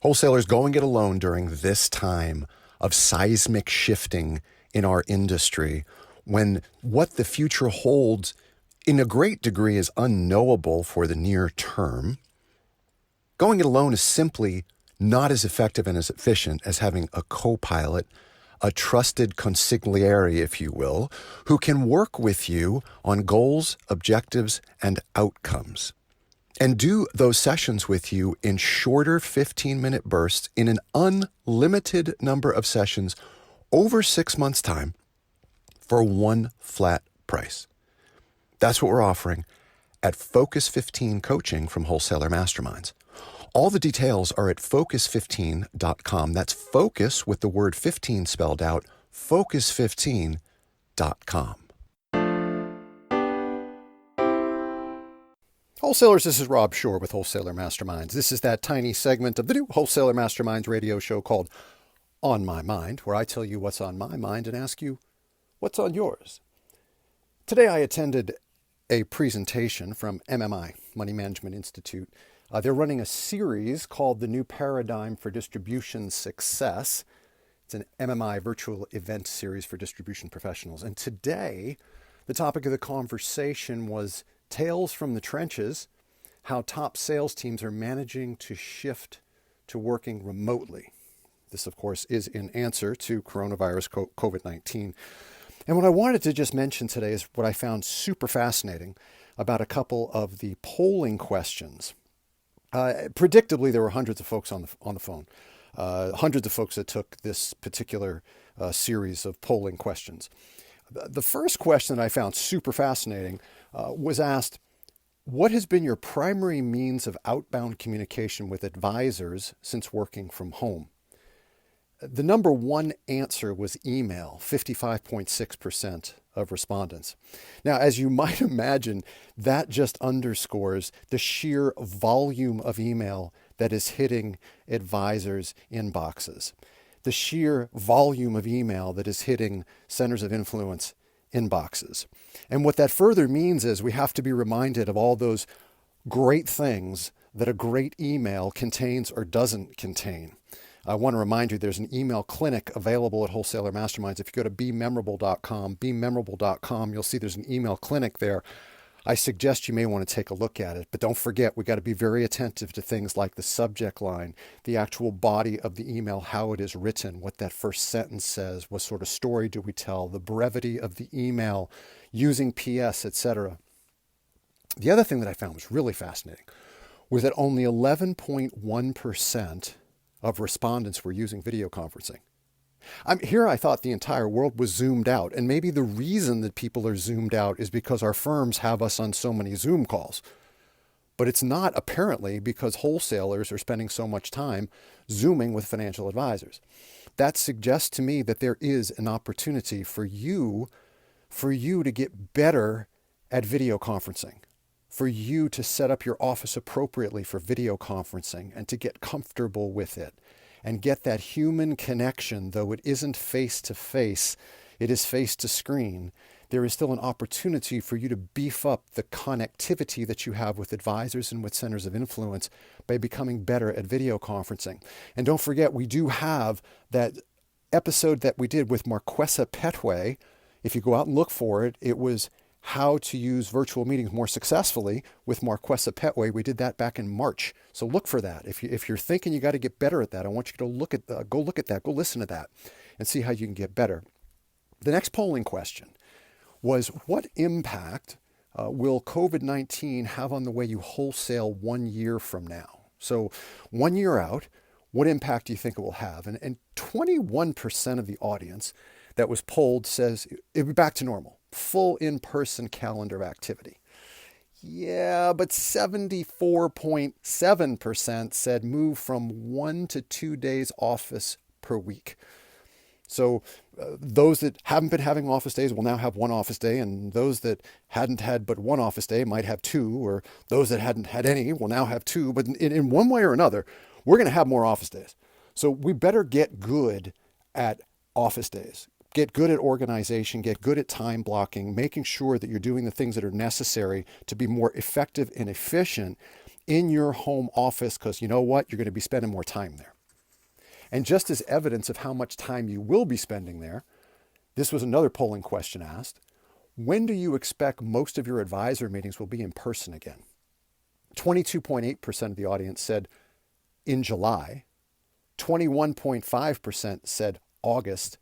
Wholesalers, going it alone during this time of seismic shifting in our industry, when what the future holds in a great degree is unknowable for the near term. Going it alone is simply not as effective and as efficient as having a co-pilot, a trusted consigliere, if you will, who can work with you on goals, objectives, and outcomes, and do those sessions with you in shorter 15-minute bursts in an unlimited number of sessions over 6 months' time for one flat price. That's what we're offering at Focus 15 Coaching from Wholesaler Masterminds. All the details are at focus15.com. That's focus with the word 15 spelled out, focus15.com. Wholesalers, this is Rob Shore with Wholesaler Masterminds. This is that tiny segment of the new Wholesaler Masterminds radio show called On My Mind, where I tell you what's on my mind and ask you what's on yours. Today I attended a presentation from MMI, Money Management Institute. They're running a series called The New Paradigm for Distribution Success. It's an MMI Virtual Event Series for distribution professionals. And today, the topic of the conversation was Tales from the Trenches, how top sales teams are managing to shift to working remotely. This, of course, is in answer to coronavirus Covid-19. And what I wanted to just mention today is what I found super fascinating about a couple of the polling questions. Predictably, there were hundreds of folks on the phone, hundreds of folks that took this particular series of polling questions. The first question that I found super fascinating was asked, what has been your primary means of outbound communication with advisors since working from home? The number one answer was email, 55.6% of respondents. Now, as you might imagine, that just underscores the sheer volume of email that is hitting advisors' inboxes, the sheer volume of email that is hitting centers of influence inboxes. And what that further means is we have to be reminded of all those great things that a great email contains or doesn't contain. I want to remind you there's an email clinic available at Wholesaler Masterminds. If you go to BeMemorable.com, you'll see there's an email clinic there. I suggest you may want to take a look at it, but don't forget, we got to be very attentive to things like the subject line, the actual body of the email, how it is written, what that first sentence says, what sort of story do we tell, the brevity of the email, using PS, etc. The other thing that I found was really fascinating was that only 11.1% of respondents were using video conferencing. Here I thought the entire world was zoomed out, and maybe the reason that people are zoomed out is because our firms have us on so many Zoom calls. But it's not apparently because wholesalers are spending so much time Zooming with financial advisors. That suggests to me that there is an opportunity for you to get better at video conferencing, for you to set up your office appropriately for video conferencing and to get comfortable with it and get that human connection, though it isn't face-to-face, it is face-to-screen. There is still an opportunity for you to beef up the connectivity that you have with advisors and with centers of influence by becoming better at video conferencing. And don't forget, we do have that episode that we did with Marquesa Petway. If you go out and look for it, it was how to use virtual meetings more successfully with Marquesa Petway. We did that back in March. So look for that. If you're thinking you got to get better at that, I want you to look at that, go listen to that and see how you can get better. The next polling question was, what impact will COVID-19 have on the way you wholesale 1 year from now? So 1 year out, what impact do you think it will have? And 21% of the audience that was polled says it'll be back to normal. Full in-person calendar activity. Yeah, but 74.7% said move from 1 to 2 days office per week. So those that haven't been having office days will now have one office day, and those that hadn't had but one office day might have two, or those that hadn't had any will now have two. But in one way or another, we're going to have more office days. So we better get good at office days. Get good at organization, get good at time blocking, making sure that you're doing the things that are necessary to be more effective and efficient in your home office, because you know what? You're going to be spending more time there. And just as evidence of how much time you will be spending there, this was another polling question asked. When do you expect most of your advisor meetings will be in person again? 22.8% of the audience said in July. 21.5% said August.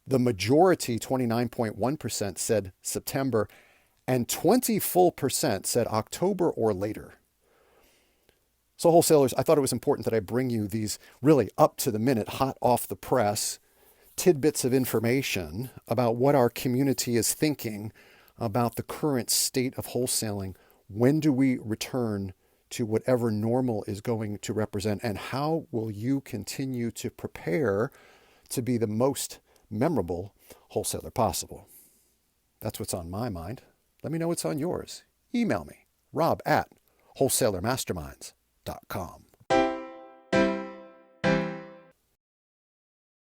The majority, 29.1%, said September. And 20% said October or later. So wholesalers, I thought it was important that I bring you these really up to the minute, hot off the press tidbits of information about what our community is thinking about the current state of wholesaling. When do we return to whatever normal is going to represent, and how will you continue to prepare to be the most memorable wholesaler possible? That's what's on my mind. Let me know what's on yours. Email me, rob@wholesalermasterminds.com.